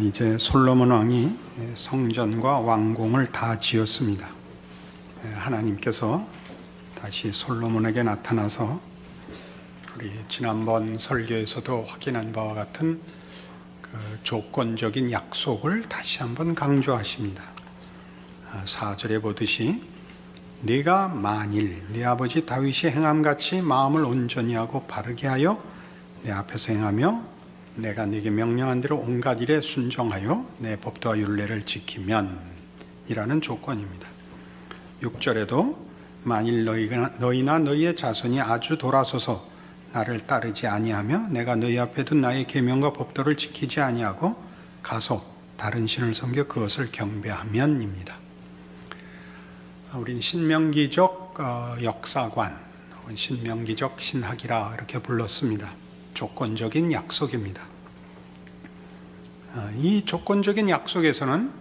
이제 솔로몬 왕이 성전과 왕궁을 다 지었습니다. 하나님께서 다시 솔로몬에게 나타나서 우리 지난번 설교에서도 확인한 바와 같은 그 조건적인 약속을 다시 한번 강조하십니다. 4절에 보듯이 네가 만일 네 아버지 다윗이 행함같이 마음을 온전히 하고 바르게 하여 내 앞에서 행하며 내가 네게 명령한 대로 온갖 일에 순종하여 내 법도와 율례를 지키면 이라는 조건입니다. 6절에도 만일 너희나 너희의 자손이 아주 돌아서서 나를 따르지 아니하며 내가 너희 앞에 둔 나의 계명과 법도를 지키지 아니하고 가서 다른 신을 섬겨 그것을 경배하면입니다. 우린 신명기적 역사관 혹은 신명기적 신학이라 이렇게 불렀습니다. 조건적인 약속입니다. 이 조건적인 약속에서는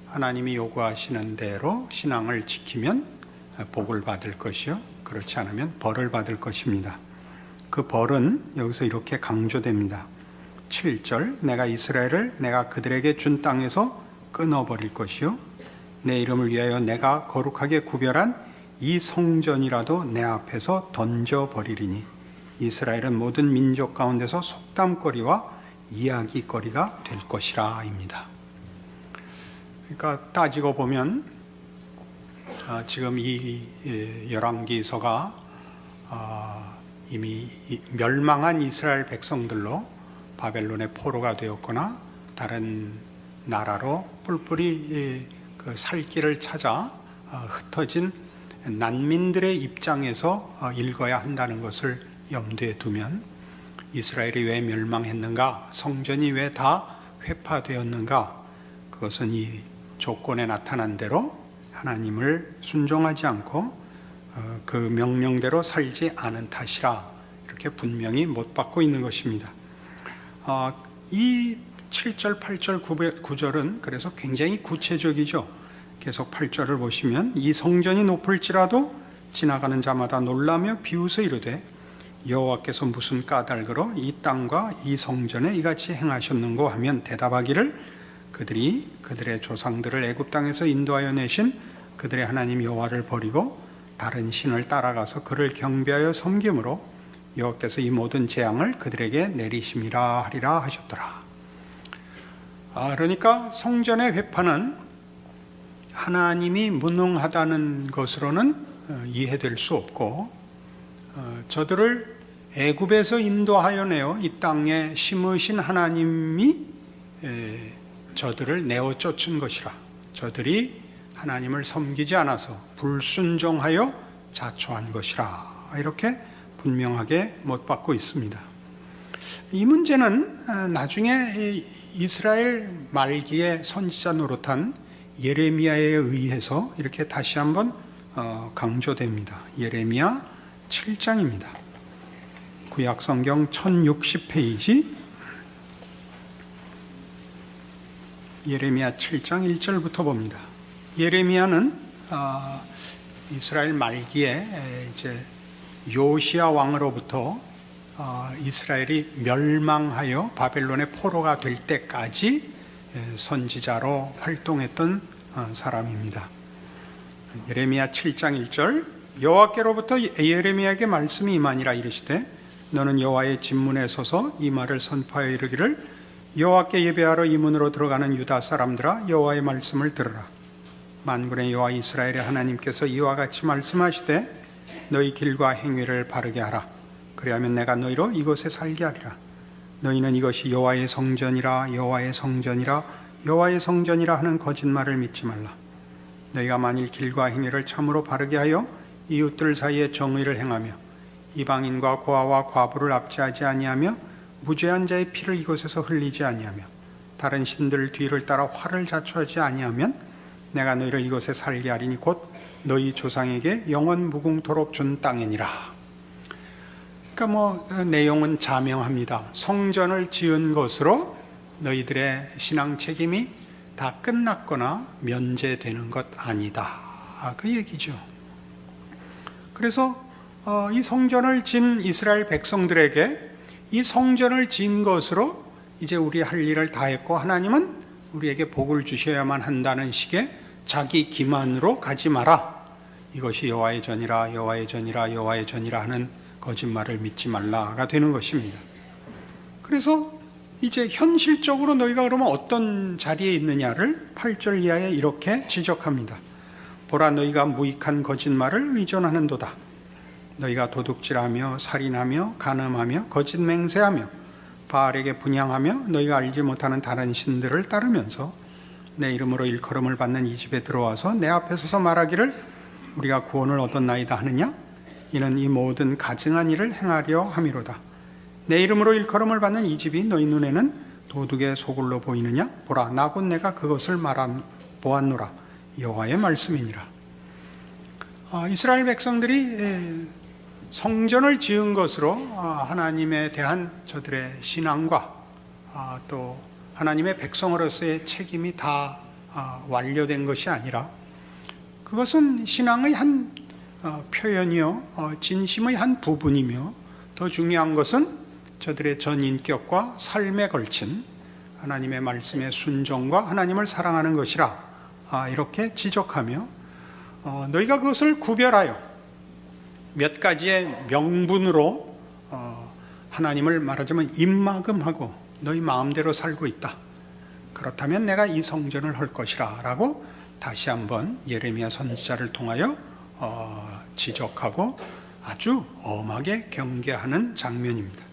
하나님이 요구하시는 대로 신앙을 지키면 복을 받을 것이요, 그렇지 않으면 벌을 받을 것입니다. 그 벌은 여기서 이렇게 강조됩니다. 7절 내가 이스라엘을 내가 그들에게 준 땅에서 끊어버릴 것이요 내 이름을 위하여 내가 거룩하게 구별한 이 성전이라도 내 앞에서 던져버리리니 이스라엘은 모든 민족 가운데서 속담거리와 이야기거리가 될 것이라 입니다. 그러니까 따지고 보면 지금 이 열왕기서가 이미 멸망한 이스라엘 백성들로 바벨론의 포로가 되었거나 다른 나라로 뿔뿔이 그 살 길을 찾아 흩어진 난민들의 입장에서 읽어야 한다는 것을 염두에 두면 이스라엘이 왜 멸망했는가, 성전이 왜 다 회파되었는가, 그것은 이 조건에 나타난 대로 하나님을 순종하지 않고 그 명령대로 살지 않은 탓이라 이렇게 분명히 못 받고 있는 것입니다. 이 7절, 8절, 9절은 그래서 굉장히 구체적이죠. 계속 8절을 보시면 이 성전이 높을지라도 지나가는 자마다 놀라며 비웃어 이르되 여호와께서 무슨 까닭으로 이 땅과 이 성전에 이같이 행하셨는고 하면 대답하기를 그들이 그들의 조상들을 애굽 땅에서 인도하여 내신 그들의 하나님 여호와를 버리고 다른 신을 따라가서 그를 경배하여 섬김으로 여호와께서 이 모든 재앙을 그들에게 내리심이라 하리라 하셨더라. 그러니까 성전의 회파는 하나님이 무능하다는 것으로는 이해될 수 없고 저들을 애굽에서 인도하여 내어 이 땅에 심으신 하나님이 저들을 내어 쫓은 것이라, 저들이 하나님을 섬기지 않아서 불순종하여 자초한 것이라 이렇게 분명하게 못 받고 있습니다. 이 문제는 나중에 이스라엘 말기에 선지자 노릇한 예레미야에 의해서 이렇게 다시 한번 강조됩니다. 예레미야 7장입니다. 구약성경 1060페이지 예레미야 7장 1절부터 봅니다. 예레미야는 이스라엘 말기에 이제 요시야 왕으로부터 이스라엘이 멸망하여 바벨론의 포로가 될 때까지 선지자로 활동했던 사람입니다. 예레미야 7장 1절 여호와께로부터 예레미야에게 말씀이 임하니라 이르시되 너는 여호와의 진문에 서서 이 말을 선포하여 이르기를 여호와께 예배하러 이 문으로 들어가는 유다 사람들아 여호와의 말씀을 들으라. 만군의 여호와 이스라엘의 하나님께서 이와 같이 말씀하시되 너희 길과 행위를 바르게 하라. 그리하면 내가 너희로 이곳에 살게 하리라. 너희는 이것이 여호와의 성전이라 여호와의 성전이라 여호와의 성전이라 하는 거짓말을 믿지 말라. 너희가 만일 길과 행위를 참으로 바르게 하여 이웃들 사이에 정의를 행하며 이방인과 고아와 과부를 압제하지 아니하며 무죄한 자의 피를 이곳에서 흘리지 아니하며 다른 신들 뒤를 따라 화를 자초하지 아니하면 내가 너희를 이곳에 살게 하리니 곧 너희 조상에게 영원 무궁토록 준 땅이니라. 그러니까 내용은 자명합니다. 성전을 지은 것으로 너희들의 신앙 책임이 다 끝났거나 면제되는 것 아니다. 그 얘기죠. 그래서 이 성전을 진 이스라엘 백성들에게 이 성전을 지은 것으로 이제 우리 할 일을 다 했고 하나님은 우리에게 복을 주셔야만 한다는 식의 자기 기만으로 가지 마라. 이것이 여호와의 전이라 여호와의 전이라 여호와의 전이라 하는 거짓말을 믿지 말라가 되는 것입니다. 그래서 이제 현실적으로 너희가 그러면 어떤 자리에 있느냐를 8절 이하에 이렇게 지적합니다. 보라, 너희가 무익한 거짓말을 의존하는도다. 너희가 도둑질하며 살인하며 간음하며 거짓 맹세하며 바알에게 분향하며 너희가 알지 못하는 다른 신들을 따르면서 내 이름으로 일컬음을 받는 이 집에 들어와서 내 앞에 서서 말하기를 우리가 구원을 얻었나이다 하느냐? 이는 이 모든 가증한 일을 행하려 함이로다. 내 이름으로 일컬음을 받는 이 집이 너희 눈에는 도둑의 소굴로 보이느냐? 보라, 나 곧 내가 그것을 보았노라. 여호와의 말씀이니라. 이스라엘 백성들이 성전을 지은 것으로 하나님에 대한 저들의 신앙과 또 하나님의 백성으로서의 책임이 다 완료된 것이 아니라 그것은 신앙의 한 표현이요, 진심의 한 부분이며 더 중요한 것은 저들의 전인격과 삶에 걸친 하나님의 말씀의 순종과 하나님을 사랑하는 것이라 이렇게 지적하며 너희가 그것을 구별하여 몇 가지의 명분으로 하나님을 말하자면 입막음하고 너희 마음대로 살고 있다. 그렇다면 내가 이 성전을 할 것이라 라고 다시 한번 예레미야 선지자를 통하여 지적하고 아주 엄하게 경계하는 장면입니다.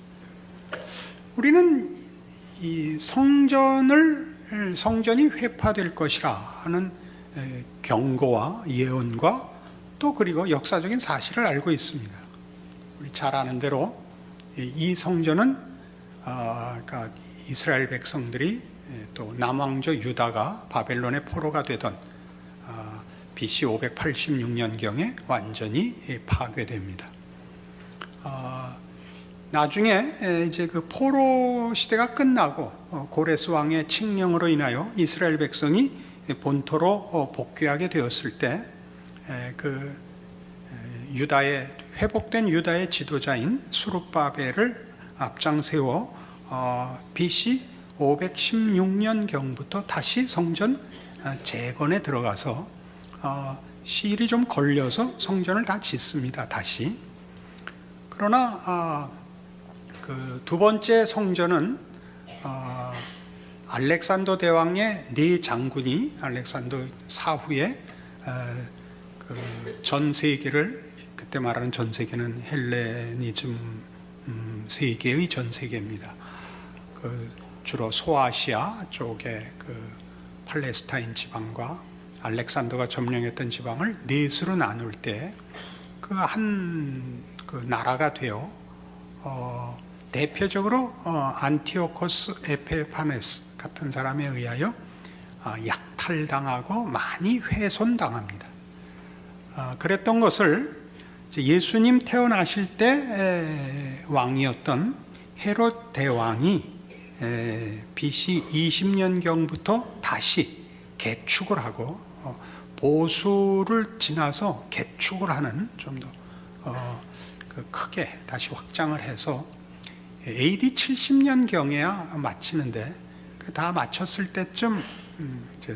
우리는 이 성전이 회파될 것이라 하는 경고와 예언과 또 그리고 역사적인 사실을 알고 있습니다. 우리 잘 아는 대로 이 성전은 그러니까 이스라엘 백성들이 또 남왕조 유다가 바벨론의 포로가 되던 BC 586년경에 완전히 파괴됩니다. 나중에 이제 그 포로 시대가 끝나고 고레스 왕의 칙령으로 인하여 이스라엘 백성이 본토로 복귀하게 되었을 때 그 유다의 회복된 유다의 지도자인 수룹바벨을 앞장 세워 BC 516년경부터 다시 성전 재건에 들어가서 시일이 좀 걸려서 성전을 다 짓습니다. 다시. 그러나 그 두 번째 성전은 알렉산더 대왕의 네 장군이 알렉산더 사후에 그 전 세계를, 그때 말하는 전 세계는 헬레니즘 세계의 전 세계입니다. 그 주로 소아시아 쪽의 그 팔레스타인 지방과 알렉산더가 점령했던 지방을 넷으로 나눌 때 그 그 나라가 되어 대표적으로 안티오코스 에페파네스 같은 사람에 의하여 약탈당하고 많이 훼손당합니다. 그랬던 것을 예수님 태어나실 때 왕이었던 헤롯 대왕이 BC 20년경부터 다시 개축을 하고 보수를 지나서 개축을 하는 좀 더 크게 다시 확장을 해서 AD 70년경에야 마치는데 다 마쳤을 때쯤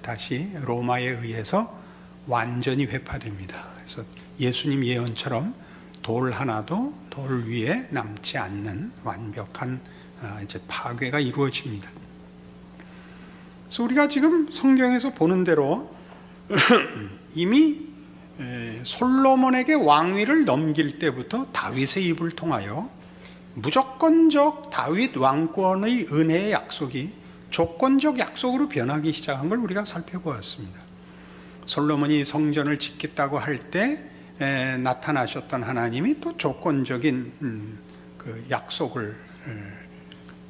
다시 로마에 의해서 완전히 회파됩니다. 그래서 예수님 예언처럼 돌 하나도 돌 위에 남지 않는 완벽한 이제 파괴가 이루어집니다. 그래서 우리가 지금 성경에서 보는 대로 이미 솔로몬에게 왕위를 넘길 때부터 다윗의 입을 통하여 무조건적 다윗 왕권의 은혜의 약속이 조건적 약속으로 변하기 시작한 걸 우리가 살펴보았습니다. 솔로몬이 성전을 짓겠다고 할 때 나타나셨던 하나님이 또 조건적인 그 약속을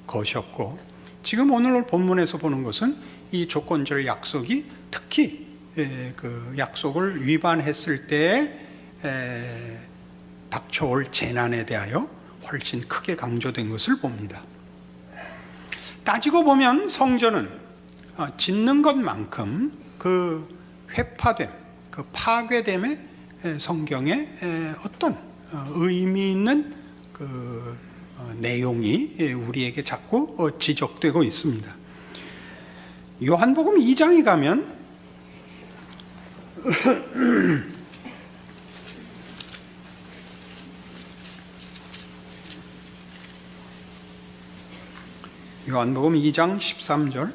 거셨고, 지금 오늘 본문에서 보는 것은 이 조건적 약속이 특히 그 약속을 위반했을 때 닥쳐올 재난에 대하여 훨씬 크게 강조된 것을 봅니다. 따지고 보면 성전은 짓는 것만큼 그 회파됨, 그 파괴됨에 성경에 어떤 의미 있는 그 내용이 우리에게 자꾸 지적되고 있습니다. 요한복음 2장에 가면 요한복음 2장 13절,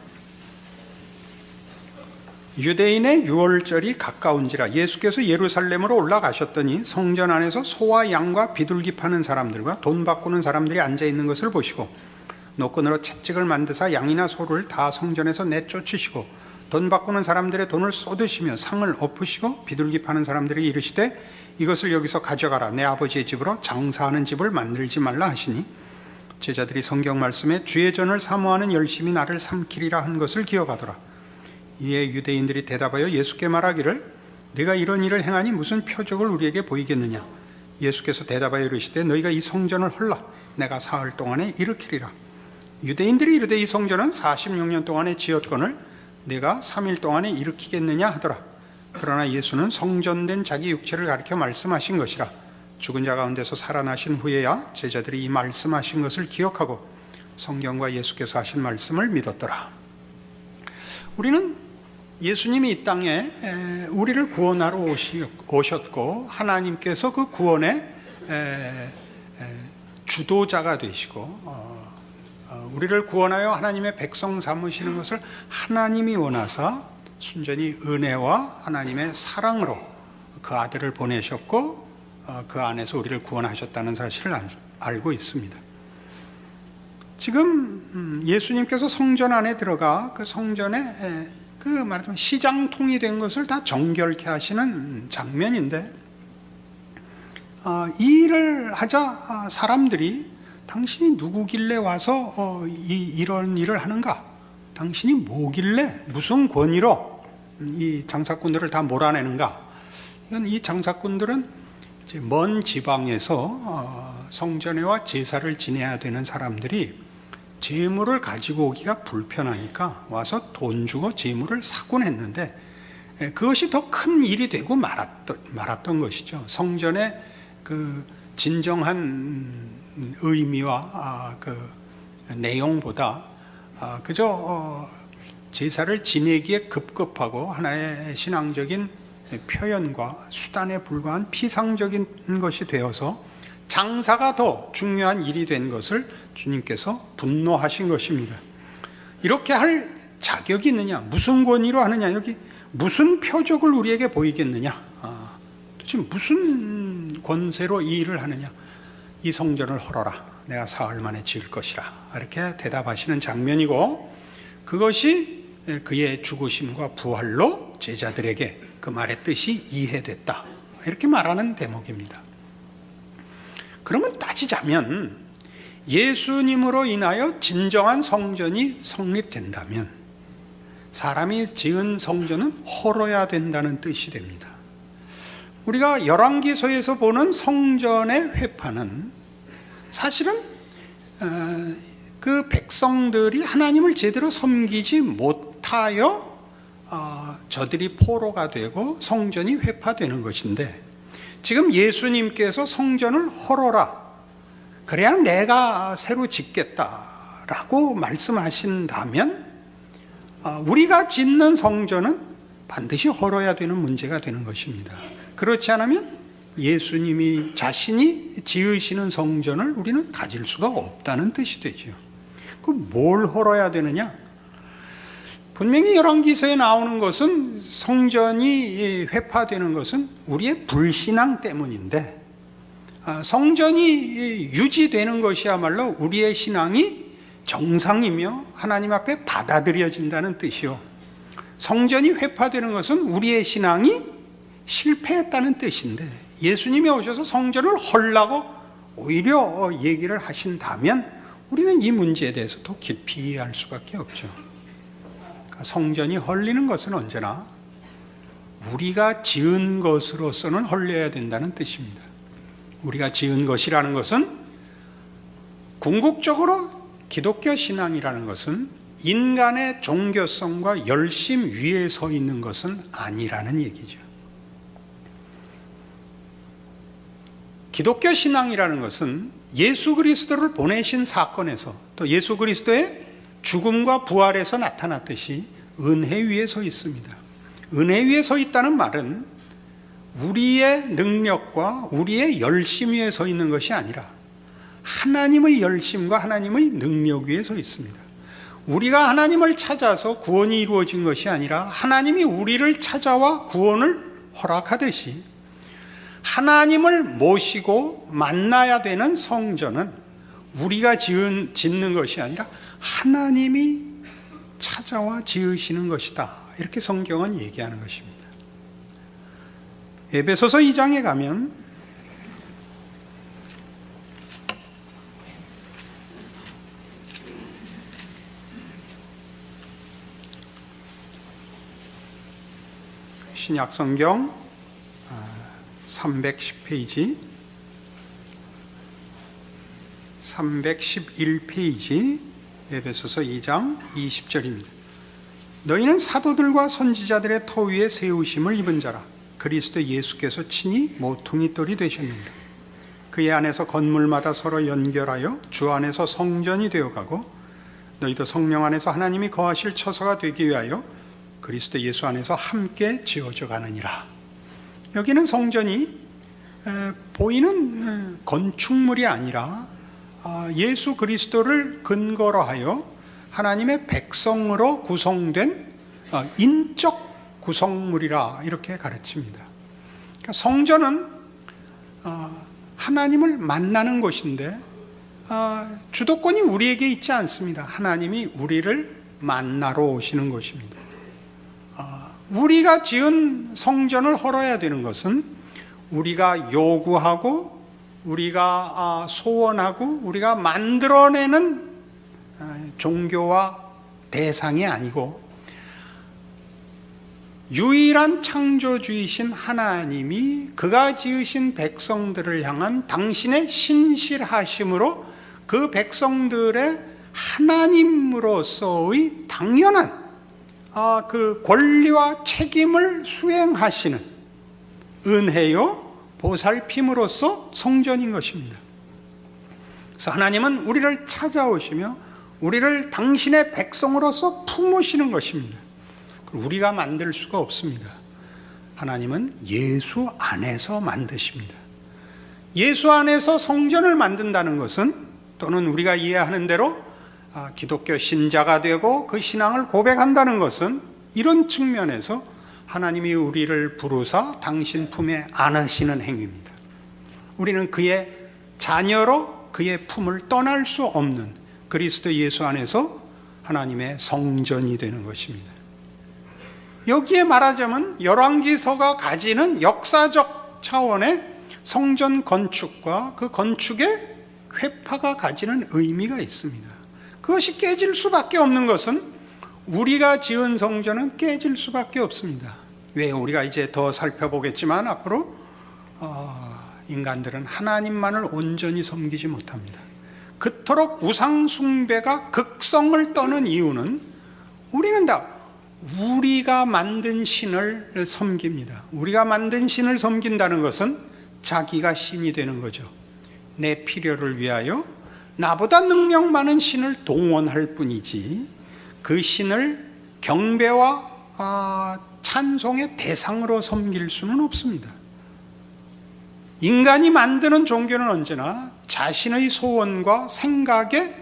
유대인의 유월절이 가까운지라 예수께서 예루살렘으로 올라가셨더니 성전 안에서 소와 양과 비둘기 파는 사람들과 돈 바꾸는 사람들이 앉아있는 것을 보시고 노끈으로 채찍을 만드사 양이나 소를 다 성전에서 내쫓으시고 돈 바꾸는 사람들의 돈을 쏟으시며 상을 엎으시고 비둘기 파는 사람들이 이르시되 이것을 여기서 가져가라, 내 아버지의 집으로 장사하는 집을 만들지 말라 하시니 제자들이 성경 말씀에 주의 전을 사모하는 열심히 나를 삼키리라 한 것을 기억하더라. 이에 유대인들이 대답하여 예수께 말하기를 네가 이런 일을 행하니 무슨 표적을 우리에게 보이겠느냐. 예수께서 대답하여 이르시되 너희가 이 성전을 헐라 내가 사흘 동안에 일으키리라. 유대인들이 이르되 이 성전은 46년 동안에 지었거늘 네가 3일 동안에 일으키겠느냐 하더라. 그러나 예수는 성전된 자기 육체를 가리켜 말씀하신 것이라. 죽은 자 가운데서 살아나신 후에야 제자들이 이 말씀하신 것을 기억하고 성경과 예수께서 하신 말씀을 믿었더라. 우리는 예수님이 이 땅에 우리를 구원하러 오셨고 하나님께서 그 구원의 주도자가 되시고 우리를 구원하여 하나님의 백성 삼으시는 것을 하나님이 원하사 순전히 은혜와 하나님의 사랑으로 그 아들을 보내셨고 그 안에서 우리를 구원하셨다는 사실을 알고 있습니다. 지금 예수님께서 성전 안에 들어가 그 성전에 그 말하자면 시장통이 된 것을 다 정결케 하시는 장면인데 이 일을 하자 사람들이 당신이 누구길래 와서 이런 일을 하는가? 당신이 뭐길래 무슨 권위로 이 장사꾼들을 다 몰아내는가? 이건 이 장사꾼들은 먼 지방에서 성전회와 제사를 지내야 되는 사람들이 재물을 가지고 오기가 불편하니까 와서 돈 주고 재물을 사곤 했는데 그것이 더 큰 일이 되고 말았던 것이죠. 성전의 그 진정한 의미와 그 내용보다 그저 제사를 지내기에 급급하고 하나의 신앙적인 표현과 수단에 불과한 피상적인 것이 되어서 장사가 더 중요한 일이 된 것을 주님께서 분노하신 것입니다. 이렇게 할 자격이 있느냐? 무슨 권위로 하느냐? 여기 무슨 표적을 우리에게 보이겠느냐? 도대체 무슨 권세로 이 일을 하느냐? 이 성전을 헐어라. 내가 사흘 만에 지을 것이라. 이렇게 대답하시는 장면이고 그것이 그의 죽으심과 부활로 제자들에게 그 말의 뜻이 이해됐다. 이렇게 말하는 대목입니다. 그러면 따지자면 예수님으로 인하여 진정한 성전이 성립된다면 사람이 지은 성전은 헐어야 된다는 뜻이 됩니다. 우리가 열왕기서에서 보는 성전의 회파는 사실은 그 백성들이 하나님을 제대로 섬기지 못하여 저들이 포로가 되고 성전이 회파되는 것인데 지금 예수님께서 성전을 헐어라 그래야 내가 새로 짓겠다라고 말씀하신다면 우리가 짓는 성전은 반드시 헐어야 되는 문제가 되는 것입니다. 그렇지 않으면 예수님이 자신이 지으시는 성전을 우리는 가질 수가 없다는 뜻이 되죠. 그 뭘 헐어야 되느냐? 분명히 열왕기서에 나오는 것은 성전이 회파되는 것은 우리의 불신앙 때문인데 성전이 유지되는 것이야말로 우리의 신앙이 정상이며 하나님 앞에 받아들여진다는 뜻이요. 성전이 회파되는 것은 우리의 신앙이 실패했다는 뜻인데 예수님이 오셔서 성전을 헐라고 오히려 얘기를 하신다면 우리는 이 문제에 대해서 더 깊이 이해할 수밖에 없죠. 성전이 헐리는 것은 언제나 우리가 지은 것으로서는 헐려야 된다는 뜻입니다. 우리가 지은 것이라는 것은 궁극적으로 기독교 신앙이라는 것은 인간의 종교성과 열심 위에 서 있는 것은 아니라는 얘기죠. 기독교 신앙이라는 것은 예수 그리스도를 보내신 사건에서 또 예수 그리스도의 죽음과 부활에서 나타났듯이 은혜 위에 서 있습니다. 은혜 위에 서 있다는 말은 우리의 능력과 우리의 열심 위에 서 있는 것이 아니라 하나님의 열심과 하나님의 능력 위에 서 있습니다. 우리가 하나님을 찾아서 구원이 이루어진 것이 아니라 하나님이 우리를 찾아와 구원을 허락하듯이 하나님을 모시고 만나야 되는 성전은 우리가 짓는 것이 아니라 하나님이 찾아와 지으시는 것이다. 이렇게 성경은 얘기하는 것입니다. 에베소서 2장에 가면 신약성경 310페이지 311페이지 에베소서 2장 20절입니다. 너희는 사도들과 선지자들의 터 위에 세우심을 입은 자라. 그리스도 예수께서 친히 모퉁이 돌이 되셨느니라. 그의 안에서 건물마다 서로 연결하여 주 안에서 성전이 되어가고 너희도 성령 안에서 하나님이 거하실 처소가 되기 위하여 그리스도 예수 안에서 함께 지어져 가느니라. 여기는 성전이 보이는 건축물이 아니라 예수 그리스도를 근거로 하여 하나님의 백성으로 구성된 인적 구성물이라 이렇게 가르칩니다. 그러니까 성전은 하나님을 만나는 곳인데 주도권이 우리에게 있지 않습니다. 하나님이 우리를 만나러 오시는 곳입니다. 우리가 지은 성전을 헐어야 되는 것은 우리가 요구하고 우리가 소원하고 우리가 만들어내는 종교와 대상이 아니고 유일한 창조주이신 하나님이 그가 지으신 백성들을 향한 당신의 신실하심으로 그 백성들의 하나님으로서의 당연한 그 권리와 책임을 수행하시는 은혜요 보살핌으로써 성전인 것입니다. 그래서 하나님은 우리를 찾아오시며 우리를 당신의 백성으로서 품으시는 것입니다. 우리가 만들 수가 없습니다. 하나님은 예수 안에서 만드십니다. 예수 안에서 성전을 만든다는 것은 또는 우리가 이해하는 대로 기독교 신자가 되고 그 신앙을 고백한다는 것은 이런 측면에서 하나님이 우리를 부르사 당신 품에 안으시는 행위입니다. 우리는 그의 자녀로 그의 품을 떠날 수 없는 그리스도 예수 안에서 하나님의 성전이 되는 것입니다. 여기에 말하자면 열왕기서가 가지는 역사적 차원의 성전 건축과 그 건축의 회파가 가지는 의미가 있습니다. 그것이 깨질 수밖에 없는 것은 우리가 지은 성전은 깨질 수밖에 없습니다. 왜? 우리가 이제 더 살펴보겠지만 앞으로 인간들은 하나님만을 온전히 섬기지 못합니다. 그토록 우상 숭배가 극성을 떠는 이유는 우리는 다 우리가 만든 신을 섬깁니다. 우리가 만든 신을 섬긴다는 것은 자기가 신이 되는 거죠. 내 필요를 위하여 나보다 능력 많은 신을 동원할 뿐이지 그 신을 경배와 찬송의 대상으로 섬길 수는 없습니다. 인간이 만드는 종교는 언제나 자신의 소원과 생각의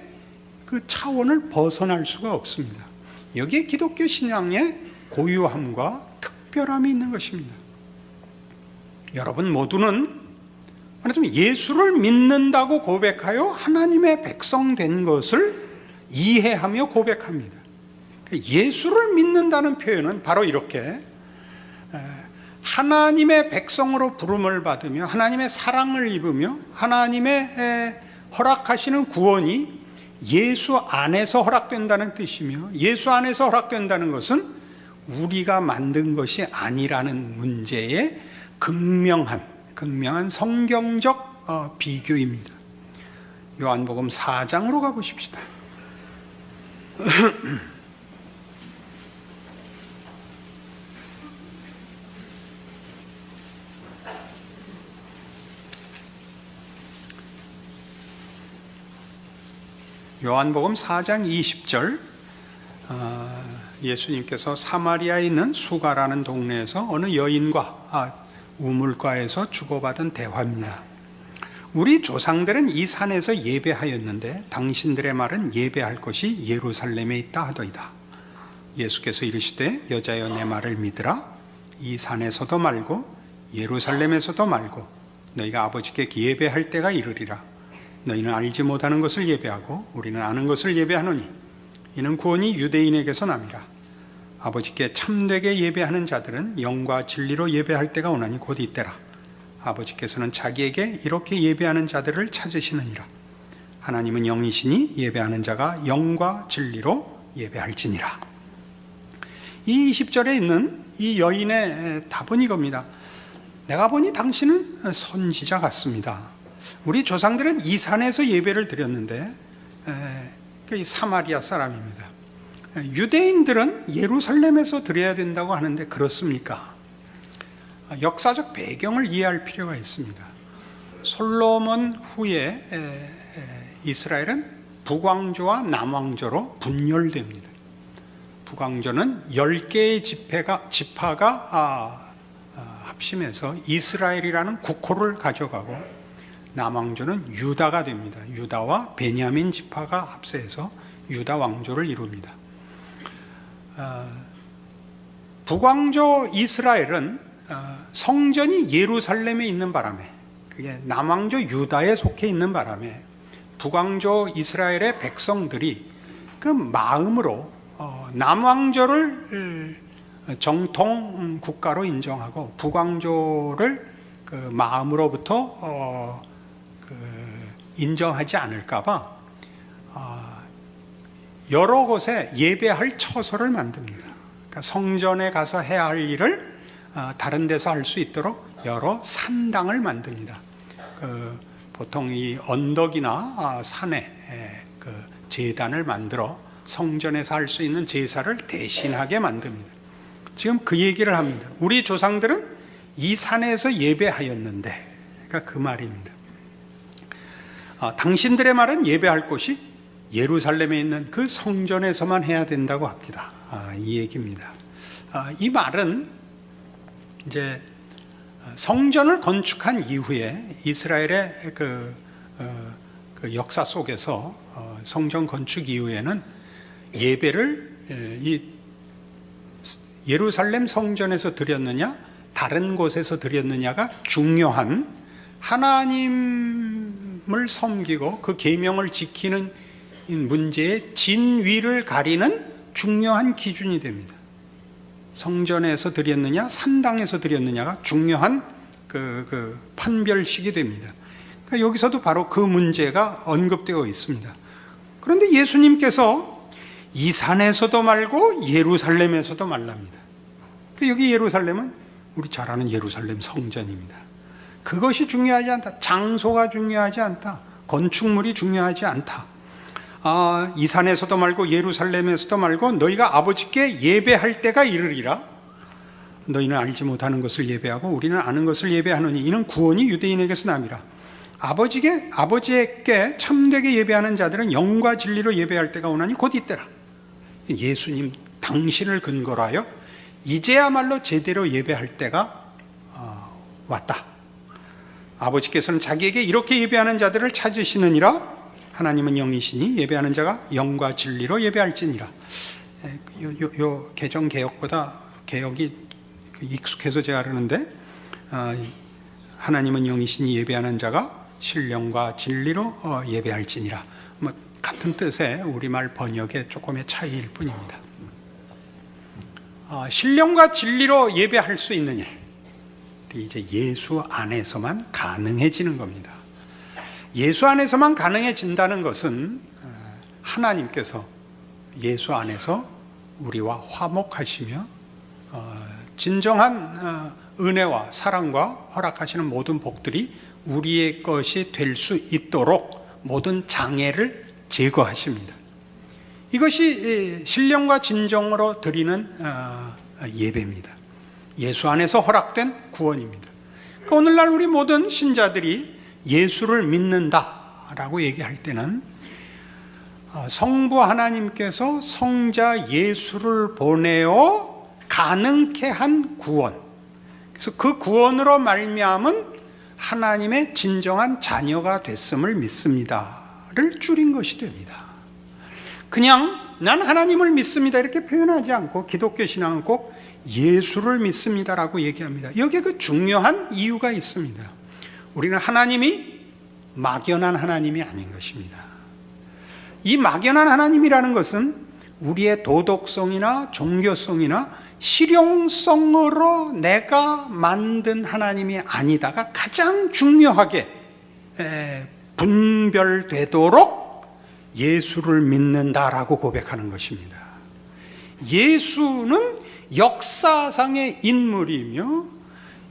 그 차원을 벗어날 수가 없습니다. 여기에 기독교 신앙의 고유함과 특별함이 있는 것입니다. 여러분 모두는 말하자면 예수를 믿는다고 고백하여 하나님의 백성 된 것을 이해하며 고백합니다. 예수를 믿는다는 표현은 바로 이렇게 하나님의 백성으로 부름을 받으며 하나님의 사랑을 입으며 하나님의 허락하시는 구원이 예수 안에서 허락된다는 뜻이며 예수 안에서 허락된다는 것은 우리가 만든 것이 아니라는 문제의 극명한 성경적 비교입니다. 요한복음 4장으로 가보십시다. 요한복음 4장 20절, 예수님께서 사마리아에 있는 수가라는 동네에서 어느 여인과 우물가에서 주고받은 대화입니다. 우리 조상들은 이 산에서 예배하였는데 당신들의 말은 예배할 것이 예루살렘에 있다 하더이다. 예수께서 이르시되 여자여 내 말을 믿으라. 이 산에서도 말고 예루살렘에서도 말고 너희가 아버지께 예배할 때가 이르리라. 너희는 알지 못하는 것을 예배하고 우리는 아는 것을 예배하노니 이는 구원이 유대인에게서 남이라. 아버지께 참되게 예배하는 자들은 영과 진리로 예배할 때가 오나니 곧 이때라. 아버지께서는 자기에게 이렇게 예배하는 자들을 찾으시느니라. 하나님은 영이시니 예배하는 자가 영과 진리로 예배할지니라. 이 20절에 있는 이 여인의 답은 이겁니다. 내가 보니 당신은 선지자 같습니다. 우리 조상들은 이 산에서 예배를 드렸는데 사마리아 사람입니다. 유대인들은 예루살렘에서 드려야 된다고 하는데 그렇습니까? 역사적 배경을 이해할 필요가 있습니다. 솔로몬 후에 이스라엘은 북왕조와 남왕조로 분열됩니다. 북왕조는 10개의 지파가 합심해서 이스라엘이라는 국호를 가져가고 남왕조는 유다가 됩니다. 유다와 베냐민 지파가 합세해서 유다 왕조를 이룹니다. 북왕조 이스라엘은 성전이 예루살렘에 있는 바람에, 그게 남왕조 유다에 속해 있는 바람에 북왕조 이스라엘의 백성들이 그 마음으로 남왕조를 정통 국가로 인정하고 북왕조를 그 마음으로부터 인정하지 않을까봐 여러 곳에 예배할 처소를 만듭니다. 그러니까 성전에 가서 해야 할 일을 다른 데서 할 수 있도록 여러 산당을 만듭니다. 보통 이 언덕이나 산에 제단을 만들어 성전에서 할 수 있는 제사를 대신하게 만듭니다. 지금 그 얘기를 합니다. 우리 조상들은 이 산에서 예배하였는데, 그러니까 그 말입니다. 당신들의 말은 예배할 곳이 예루살렘에 있는 그 성전에서만 해야 된다고 합니다. 이 얘기입니다. 이 말은 이제 성전을 건축한 이후에 이스라엘의 그 역사 속에서 성전 건축 이후에는 예배를 이 예루살렘 성전에서 드렸느냐 다른 곳에서 드렸느냐가 중요한, 하나님을 섬기고 그 계명을 지키는 문제의 진위를 가리는 중요한 기준이 됩니다. 성전에서 드렸느냐 산당에서 드렸느냐가 중요한 그 판별식이 됩니다. 그러니까 여기서도 바로 그 문제가 언급되어 있습니다. 그런데 예수님께서 이 산에서도 말고 예루살렘에서도 말랍니다. 여기 예루살렘은 우리 잘 아는 예루살렘 성전입니다. 그것이 중요하지 않다. 장소가 중요하지 않다. 건축물이 중요하지 않다. 이 산에서도 말고 예루살렘에서도 말고 너희가 아버지께 예배할 때가 이르리라. 너희는 알지 못하는 것을 예배하고 우리는 아는 것을 예배하노니 이는 구원이 유대인에게서 남이라. 아버지께 참되게 예배하는 자들은 영과 진리로 예배할 때가 오나니 곧 이때라. 예수님 당신을 근거로 하여 이제야말로 제대로 예배할 때가 왔다. 아버지께서는 자기에게 이렇게 예배하는 자들을 찾으시느니라. 하나님은 영이시니 예배하는 자가 영과 진리로 예배할지니라. 요 개정 개혁보다 개혁이 익숙해서 제가 그러는데, 하나님은 영이시니 예배하는 자가 신령과 진리로 예배할지니라. 같은 뜻의 우리말 번역의 조금의 차이일 뿐입니다. 신령과 진리로 예배할 수 있는 일, 이제 예수 안에서만 가능해지는 겁니다. 예수 안에서만 가능해진다는 것은 하나님께서 예수 안에서 우리와 화목하시며 진정한 은혜와 사랑과 허락하시는 모든 복들이 우리의 것이 될 수 있도록 모든 장애를 제거하십니다. 이것이 신령과 진정으로 드리는 예배입니다. 예수 안에서 허락된 구원입니다. 그러니까 오늘날 우리 모든 신자들이 예수를 믿는다라고 얘기할 때는 성부 하나님께서 성자 예수를 보내어 가능케 한 구원, 그래서 그 구원으로 말미암은 하나님의 진정한 자녀가 됐음을 믿습니다를 줄인 것이 됩니다. 그냥 난 하나님을 믿습니다 이렇게 표현하지 않고 기독교 신앙은 꼭 예수를 믿습니다라고 얘기합니다. 여기에 그 중요한 이유가 있습니다. 우리는 하나님이 막연한 하나님이 아닌 것입니다. 이 막연한 하나님이라는 것은 우리의 도덕성이나 종교성이나 실용성으로 내가 만든 하나님이 아니다가 가장 중요하게 분별되도록 예수를 믿는다라고 고백하는 것입니다. 예수는 역사상의 인물이며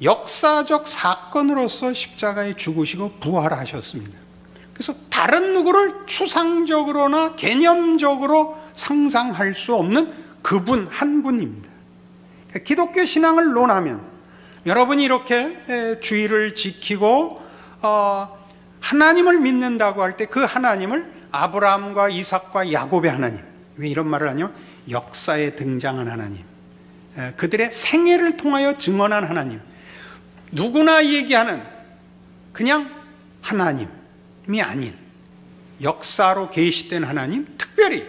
역사적 사건으로서 십자가에 죽으시고 부활하셨습니다. 그래서 다른 누구를 추상적으로나 개념적으로 상상할 수 없는 그분 한 분입니다. 기독교 신앙을 논하면 여러분이 이렇게 주의를 지키고 하나님을 믿는다고 할 때 그 하나님을 아브라함과 이삭과 야곱의 하나님, 왜 이런 말을 하냐면 역사에 등장한 하나님, 그들의 생애를 통하여 증언한 하나님, 누구나 얘기하는 그냥 하나님이 아닌 역사로 계시된 하나님, 특별히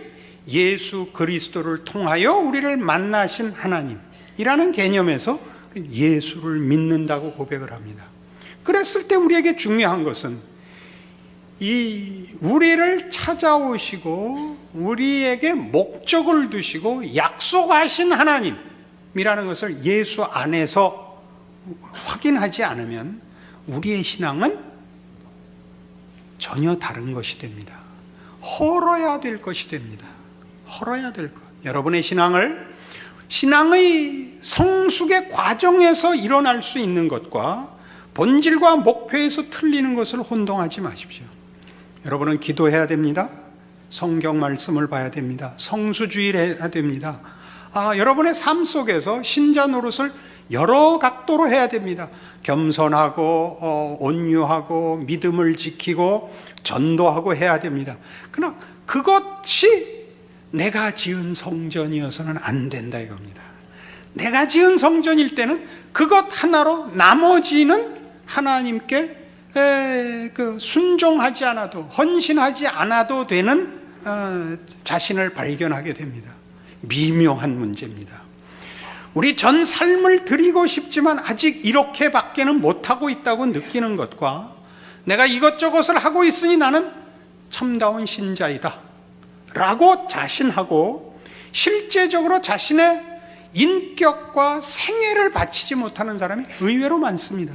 예수 그리스도를 통하여 우리를 만나신 하나님이라는 개념에서 예수를 믿는다고 고백을 합니다. 그랬을 때 우리에게 중요한 것은 이 우리를 찾아오시고 우리에게 목적을 두시고 약속하신 하나님이라는 것을 예수 안에서 확인하지 않으면 우리의 신앙은 전혀 다른 것이 됩니다. 헐어야 될 것이 됩니다. 헐어야 될 것. 여러분의 신앙의 성숙의 과정에서 일어날 수 있는 것과 본질과 목표에서 틀리는 것을 혼동하지 마십시오. 여러분은 기도해야 됩니다. 성경 말씀을 봐야 됩니다. 성수주의를 해야 됩니다. 여러분의 삶 속에서 신자 노릇을 여러 각도로 해야 됩니다. 겸손하고 온유하고 믿음을 지키고 전도하고 해야 됩니다. 그러나 그것이 내가 지은 성전이어서는 안 된다 이겁니다. 내가 지은 성전일 때는 그것 하나로 나머지는 하나님께 순종하지 않아도, 헌신하지 않아도 되는 자신을 발견하게 됩니다. 미묘한 문제입니다. 우리 전 삶을 드리고 싶지만 아직 이렇게밖에는 못하고 있다고 느끼는 것과 내가 이것저것을 하고 있으니 나는 참다운 신자이다 라고 자신하고 실제적으로 자신의 인격과 생애를 바치지 못하는 사람이 의외로 많습니다.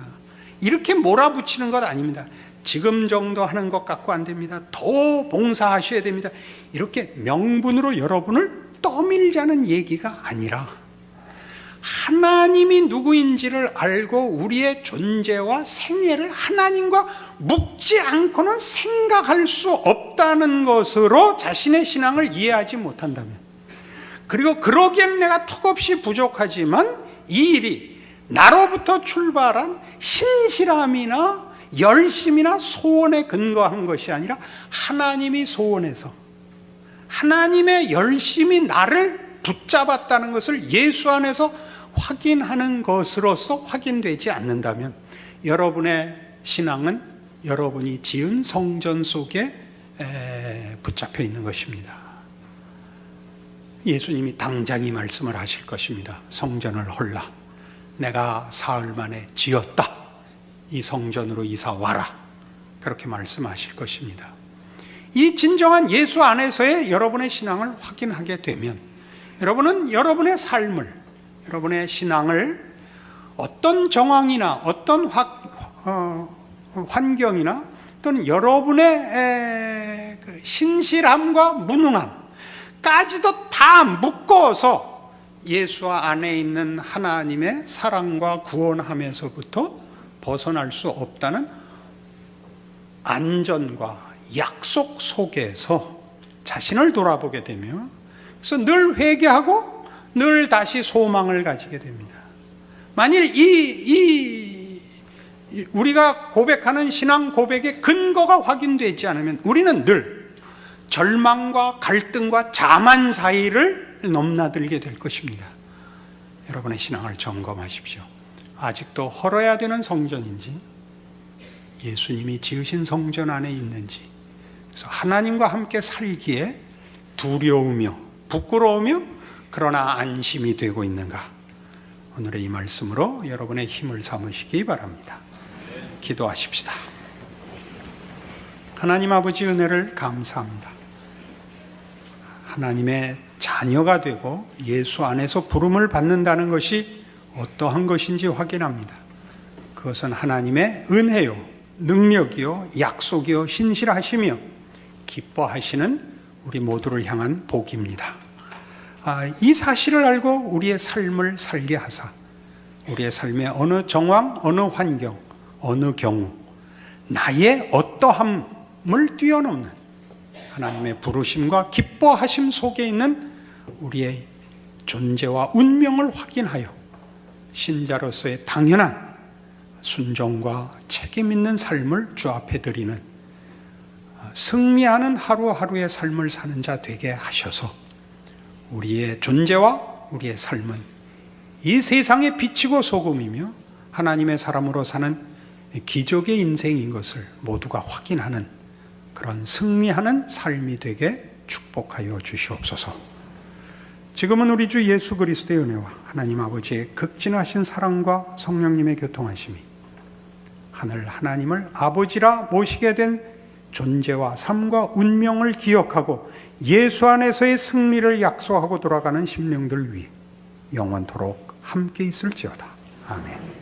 이렇게 몰아붙이는 것 아닙니다. 지금 정도 하는 것 갖고 안 됩니다. 더 봉사하셔야 됩니다. 이렇게 명분으로 여러분을 떠밀자는 얘기가 아니라 하나님이 누구인지를 알고 우리의 존재와 생애를 하나님과 묶지 않고는 생각할 수 없다는 것으로 자신의 신앙을 이해하지 못한다면, 그리고 그러기엔 내가 턱없이 부족하지만 이 일이 나로부터 출발한 신실함이나 열심이나 소원에 근거한 것이 아니라 하나님이 소원해서 하나님의 열심이 나를 붙잡았다는 것을 예수 안에서 확인하는 것으로서 확인되지 않는다면 여러분의 신앙은 여러분이 지은 성전 속에 붙잡혀 있는 것입니다. 예수님이 당장이 말씀을 하실 것입니다. 성전을 헐라, 내가 사흘 만에 지었다, 이 성전으로 이사 와라, 그렇게 말씀하실 것입니다. 이 진정한 예수 안에서의 여러분의 신앙을 확인하게 되면 여러분은 여러분의 삶을, 여러분의 신앙을 어떤 정황이나 어떤 환경이나 또는 여러분의 신실함과 무능함까지도 다 묶어서 예수 안에 있는 하나님의 사랑과 구원함에서부터 벗어날 수 없다는 안전과 약속 속에서 자신을 돌아보게 되며, 그래서 늘 회개하고 늘 다시 소망을 가지게 됩니다. 만일 우리가 고백하는 신앙 고백의 근거가 확인되지 않으면 우리는 늘 절망과 갈등과 자만 사이를 넘나들게 될 것입니다. 여러분의 신앙을 점검하십시오. 아직도 헐어야 되는 성전인지, 예수님이 지으신 성전 안에 있는지, 그래서 하나님과 함께 살기에 두려우며 부끄러우며 그러나 안심이 되고 있는가? 오늘의 이 말씀으로 여러분의 힘을 삼으시기 바랍니다. 기도하십시다. 하나님 아버지, 은혜를 감사합니다. 하나님의 자녀가 되고 예수 안에서 부름을 받는다는 것이 어떠한 것인지 확인합니다. 그것은 하나님의 은혜요, 능력이요, 약속이요, 신실하시며 기뻐하시는 우리 모두를 향한 복입니다. 이 사실을 알고 우리의 삶을 살게 하사 우리의 삶의 어느 정황, 어느 환경, 어느 경우 나의 어떠함을 뛰어넘는 하나님의 부르심과 기뻐하심 속에 있는 우리의 존재와 운명을 확인하여 신자로서의 당연한 순종과 책임 있는 삶을 주 앞에 드리는 승리하는 하루하루의 삶을 사는 자 되게 하셔서 우리의 존재와 우리의 삶은 이 세상에 비치고 소금이며 하나님의 사람으로 사는 기적의 인생인 것을 모두가 확인하는 그런 승리하는 삶이 되게 축복하여 주시옵소서. 지금은 우리 주 예수 그리스도의 은혜와 하나님 아버지의 극진하신 사랑과 성령님의 교통하심이 하늘 하나님을 아버지라 모시게 된 존재와 삶과 운명을 기억하고 예수 안에서의 승리를 약속하고 돌아가는 심령들 위해 영원토록 함께 있을지어다. 아멘.